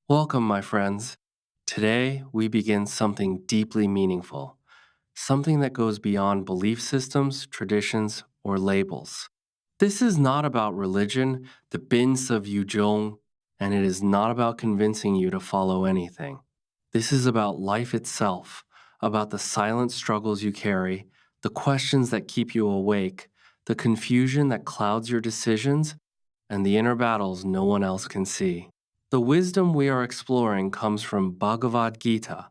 Welcome, my friends. Today, we begin something deeply meaningful, something that goes beyond belief systems, traditions, or labels. This is not about religion, the Bins of Yuzhong, and it is not about convincing you to follow anything. This is about life itself, about the silent struggles you carry, the questions that keep you awake, the confusion that clouds your decisions, and the inner battles no one else can see. The wisdom we are exploring comes from Bhagavad Gita,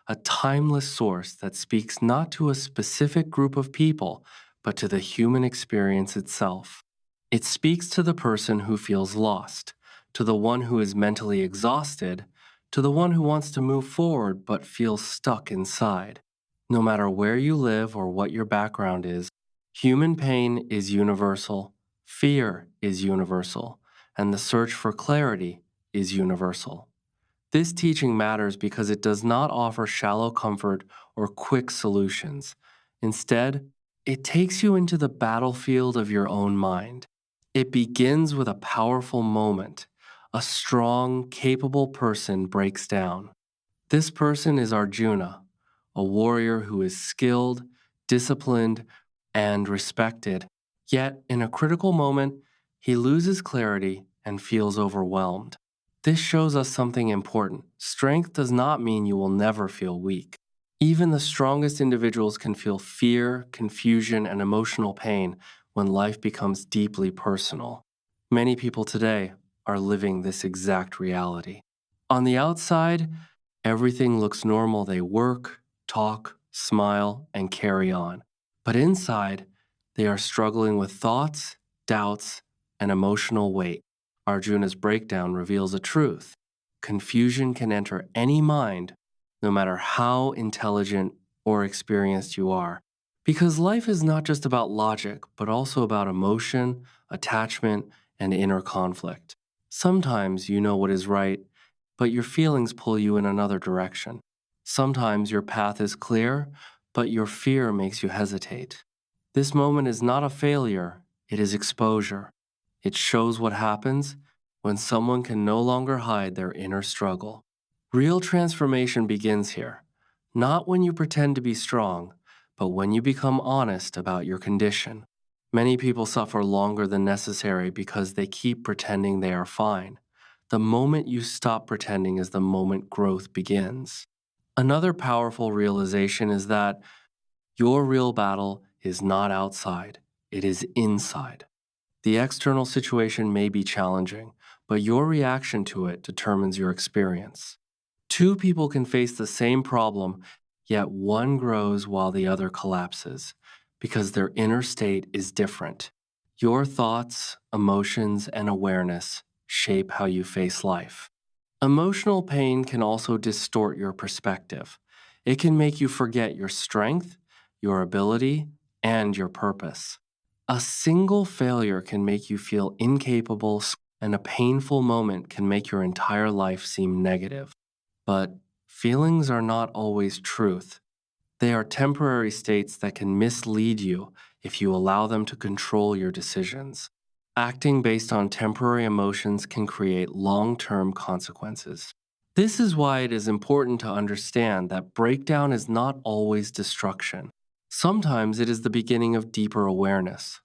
a timeless source that speaks not to a specific group of people, but to the human experience itself. It speaks to the person who feels lost, to the one who is mentally exhausted, to the one who wants to move forward but feels stuck inside. No matter where you live or what your background is, human pain is universal, fear is universal, and the search for clarity is universal. This teaching matters because it does not offer shallow comfort or quick solutions. Instead, it takes you into the battlefield of your own mind. It begins with a powerful moment. A strong, capable person breaks down. This person is Arjuna, a warrior who is skilled, disciplined, and respected. Yet, in a critical moment, he loses clarity and feels overwhelmed. This shows us something important. Strength does not mean you will never feel weak. Even the strongest individuals can feel fear, confusion, and emotional pain when life becomes deeply personal. Many people today are living this exact reality. On the outside, everything looks normal. They work, talk, smile, and carry on. But inside, they are struggling with thoughts, doubts, and emotional weight. Arjuna's breakdown reveals a truth. Confusion can enter any mind, no matter how intelligent or experienced you are. Because life is not just about logic, but also about emotion, attachment, and inner conflict. Sometimes you know what is right, but your feelings pull you in another direction. Sometimes your path is clear, but your fear makes you hesitate. This moment is not a failure, it is exposure. It shows what happens when someone can no longer hide their inner struggle. Real transformation begins here, not when you pretend to be strong, but when you become honest about your condition. Many people suffer longer than necessary because they keep pretending they are fine. The moment you stop pretending is the moment growth begins. Another powerful realization is that your real battle is not outside, it is inside. The external situation may be challenging, but your reaction to it determines your experience. Two people can face the same problem, yet one grows while the other collapses, because their inner state is different. Your thoughts, emotions, and awareness shape how you face life. Emotional pain can also distort your perspective. It can make you forget your strength, your ability, and your purpose. A single failure can make you feel incapable, and a painful moment can make your entire life seem negative. But feelings are not always truth. They are temporary states that can mislead you if you allow them to control your decisions. Acting based on temporary emotions can create long-term consequences. This is why it is important to understand that breakdown is not always destruction. Sometimes it is the beginning of deeper awareness.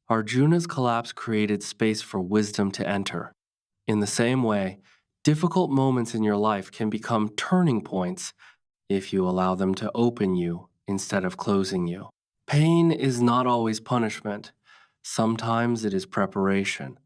Arjuna's collapse created space for wisdom to enter. In the same way, difficult moments in your life can become turning points if you allow them to open you instead of closing you. Pain is not always punishment. Sometimes it is preparation.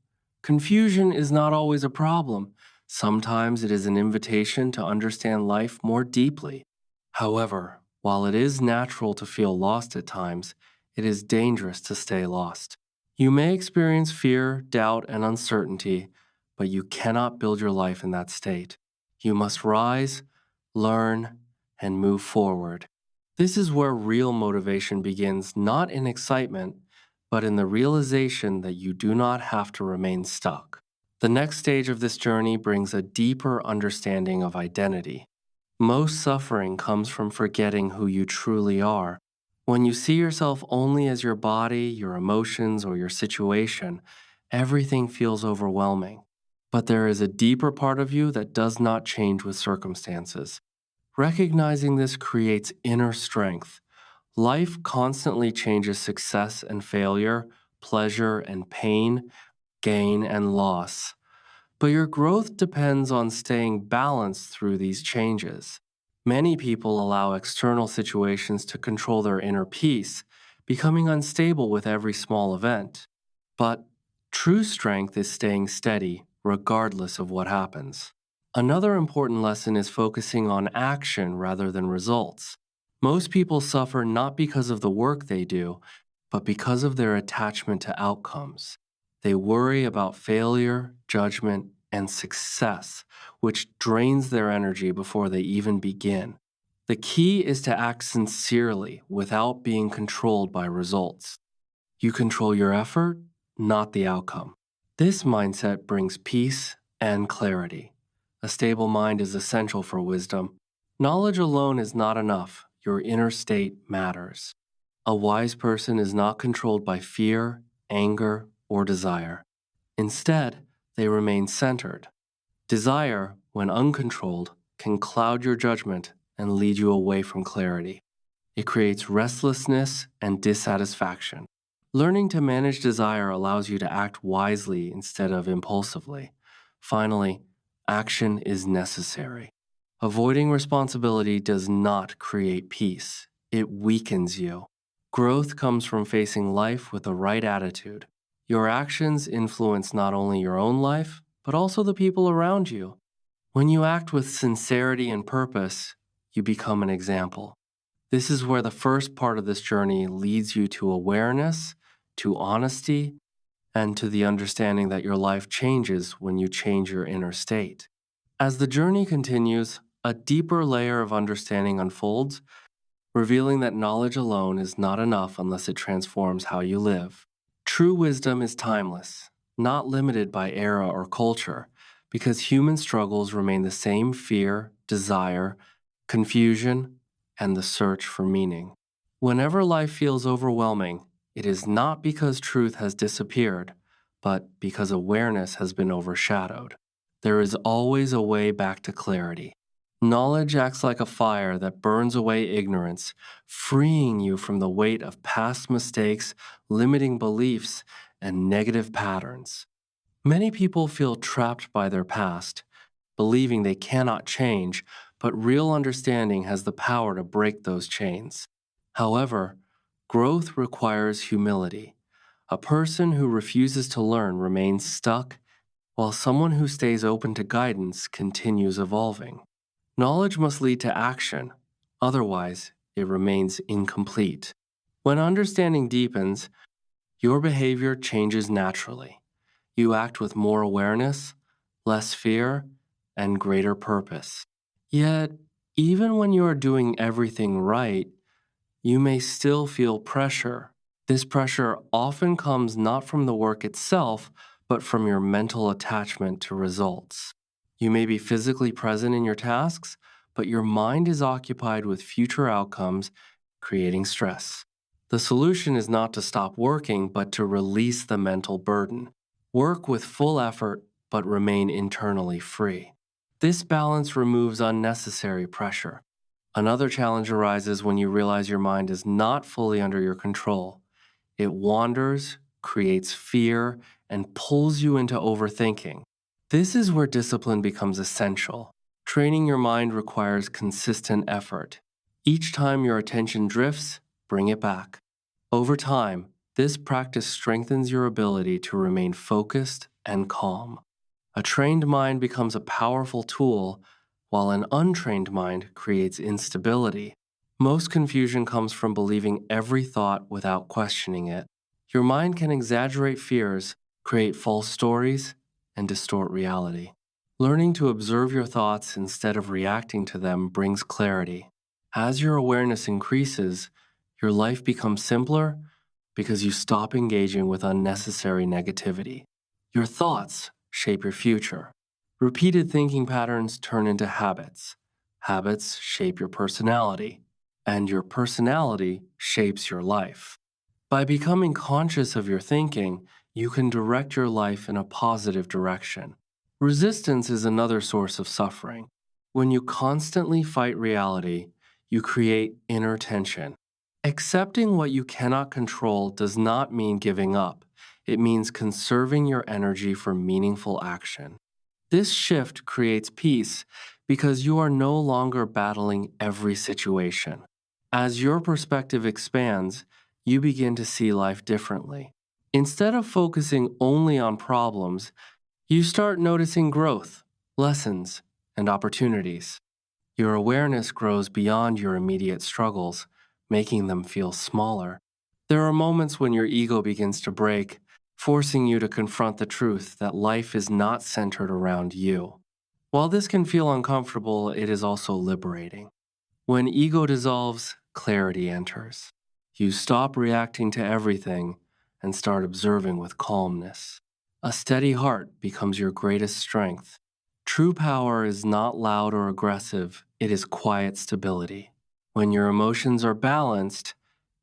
Confusion is not always a problem. Sometimes it is an invitation to understand life more deeply. However, while it is natural to feel lost at times, it is dangerous to stay lost. You may experience fear, doubt, and uncertainty, but you cannot build your life in that state. You must rise, learn, and move forward. This is where real motivation begins, not in excitement, but in the realization that you do not have to remain stuck. The next stage of this journey brings a deeper understanding of identity. Most suffering comes from forgetting who you truly are. When you see yourself only as your body, your emotions, or your situation, everything feels overwhelming. But there is a deeper part of you that does not change with circumstances. Recognizing this creates inner strength. Life constantly changes success and failure, pleasure and pain, gain and loss. But your growth depends on staying balanced through these changes. Many people allow external situations to control their inner peace, becoming unstable with every small event. But true strength is staying steady regardless of what happens. Another important lesson is focusing on action rather than results. Most people suffer not because of the work they do, but because of their attachment to outcomes. They worry about failure, judgment, and success, which drains their energy before they even begin. The key is to act sincerely without being controlled by results. You control your effort, not the outcome. This mindset brings peace and clarity. A stable mind is essential for wisdom. Knowledge alone is not enough. Your inner state matters. A wise person is not controlled by fear, anger, or desire. Instead, they remain centered. Desire, when uncontrolled, can cloud your judgment and lead you away from clarity. It creates restlessness and dissatisfaction. Learning to manage desire allows you to act wisely instead of impulsively. Finally, action is necessary. Avoiding responsibility does not create peace, it weakens you. Growth comes from facing life with the right attitude. Your actions influence not only your own life, but also the people around you. When you act with sincerity and purpose, you become an example. This is where the first part of this journey leads you to awareness, to honesty, and to the understanding that your life changes when you change your inner state. As the journey continues, a deeper layer of understanding unfolds, revealing that knowledge alone is not enough unless it transforms how you live. True wisdom is timeless, not limited by era or culture, because human struggles remain the same: fear, desire, confusion, and the search for meaning. Whenever life feels overwhelming, it is not because truth has disappeared, but because awareness has been overshadowed. There is always a way back to clarity. Knowledge acts like a fire that burns away ignorance, freeing you from the weight of past mistakes, limiting beliefs, and negative patterns. Many people feel trapped by their past, believing they cannot change, but real understanding has the power to break those chains. However, growth requires humility. A person who refuses to learn remains stuck, while someone who stays open to guidance continues evolving. Knowledge must lead to action, otherwise, it remains incomplete. When understanding deepens, your behavior changes naturally. You act with more awareness, less fear, and greater purpose. Yet, even when you are doing everything right, you may still feel pressure. This pressure often comes not from the work itself, but from your mental attachment to results. You may be physically present in your tasks, but your mind is occupied with future outcomes, creating stress. The solution is not to stop working, but to release the mental burden. Work with full effort, but remain internally free. This balance removes unnecessary pressure. Another challenge arises when you realize your mind is not fully under your control. It wanders, creates fear, and pulls you into overthinking. This is where discipline becomes essential. Training your mind requires consistent effort. Each time your attention drifts, bring it back. Over time, this practice strengthens your ability to remain focused and calm. A trained mind becomes a powerful tool, while an untrained mind creates instability. Most confusion comes from believing every thought without questioning it. Your mind can exaggerate fears, create false stories, and distort reality. Learning to observe your thoughts instead of reacting to them brings clarity. As your awareness increases, your life becomes simpler because you stop engaging with unnecessary negativity. Your thoughts shape your future. Repeated thinking patterns turn into habits. Habits shape your personality, and your personality shapes your life. By becoming conscious of your thinking, you can direct your life in a positive direction. Resistance is another source of suffering. When you constantly fight reality, you create inner tension. Accepting what you cannot control does not mean giving up. It means conserving your energy for meaningful action. This shift creates peace because you are no longer battling every situation. As your perspective expands, you begin to see life differently. Instead of focusing only on problems, you start noticing growth, lessons, and opportunities. Your awareness grows beyond your immediate struggles, making them feel smaller. There are moments when your ego begins to break, forcing you to confront the truth that life is not centered around you. While this can feel uncomfortable, it is also liberating. When ego dissolves, clarity enters. You stop reacting to everything and start observing with calmness. A steady heart becomes your greatest strength. True power is not loud or aggressive, it is quiet stability. When your emotions are balanced,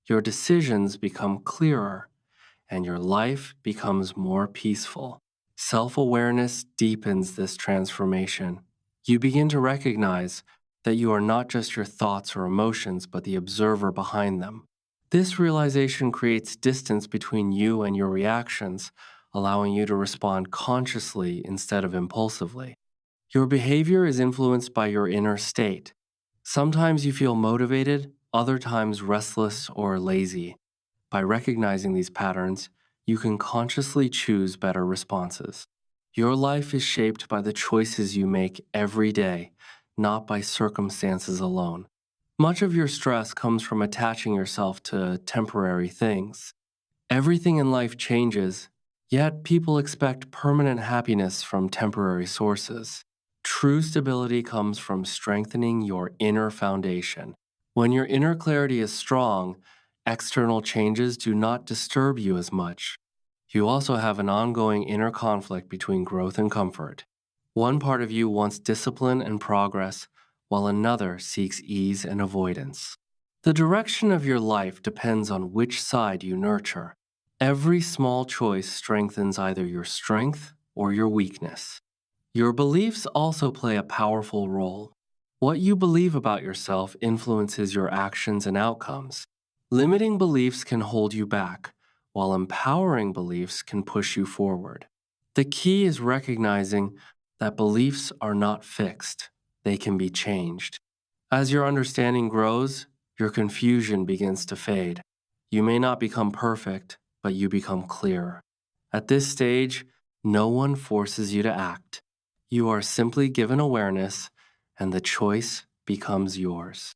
your decisions become clearer and your life becomes more peaceful. Self awareness deepens this transformation. You begin to recognize that you are not just your thoughts or emotions, but the observer behind them. This realization creates distance between you and your reactions, allowing you to respond consciously instead of impulsively. Your behavior is influenced by your inner state. Sometimes you feel motivated, other times restless or lazy. By recognizing these patterns, you can consciously choose better responses. Your life is shaped by the choices you make every day, not by circumstances alone. Much of your stress comes from attaching yourself to temporary things. Everything in life changes, yet people expect permanent happiness from temporary sources. True stability comes from strengthening your inner foundation. When your inner clarity is strong, external changes do not disturb you as much. You also have an ongoing inner conflict between growth and comfort. One part of you wants discipline and progress, while another seeks ease and avoidance. The direction of your life depends on which side you nurture. Every small choice strengthens either your strength or your weakness. Your beliefs also play a powerful role. What you believe about yourself influences your actions and outcomes. Limiting beliefs can hold you back, while empowering beliefs can push you forward. The key is recognizing that beliefs are not fixed, they can be changed. As your understanding grows, your confusion begins to fade. You may not become perfect, but you become clearer. At this stage, no one forces you to act. You are simply given awareness, and the choice becomes yours.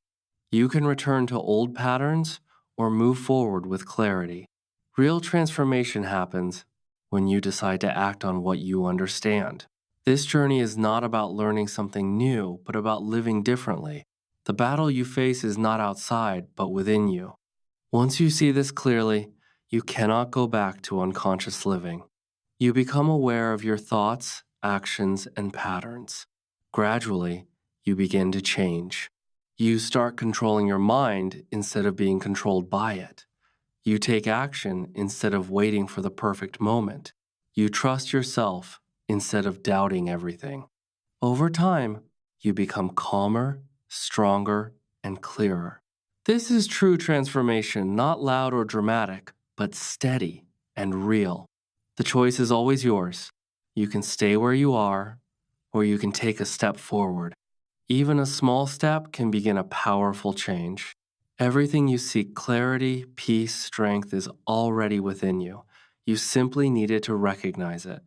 You can return to old patterns or move forward with clarity. Real transformation happens when you decide to act on what you understand. This journey is not about learning something new, but about living differently. The battle you face is not outside, but within you. Once you see this clearly, you cannot go back to unconscious living. You become aware of your thoughts, actions, and patterns. Gradually, you begin to change. You start controlling your mind instead of being controlled by it. You take action instead of waiting for the perfect moment. You trust yourself instead of doubting everything. Over time, you become calmer, stronger, and clearer. This is true transformation, not loud or dramatic, but steady and real. The choice is always yours. You can stay where you are, or you can take a step forward. Even a small step can begin a powerful change. Everything you seek clarity, peace, strength is already within you. You simply needed to recognize it.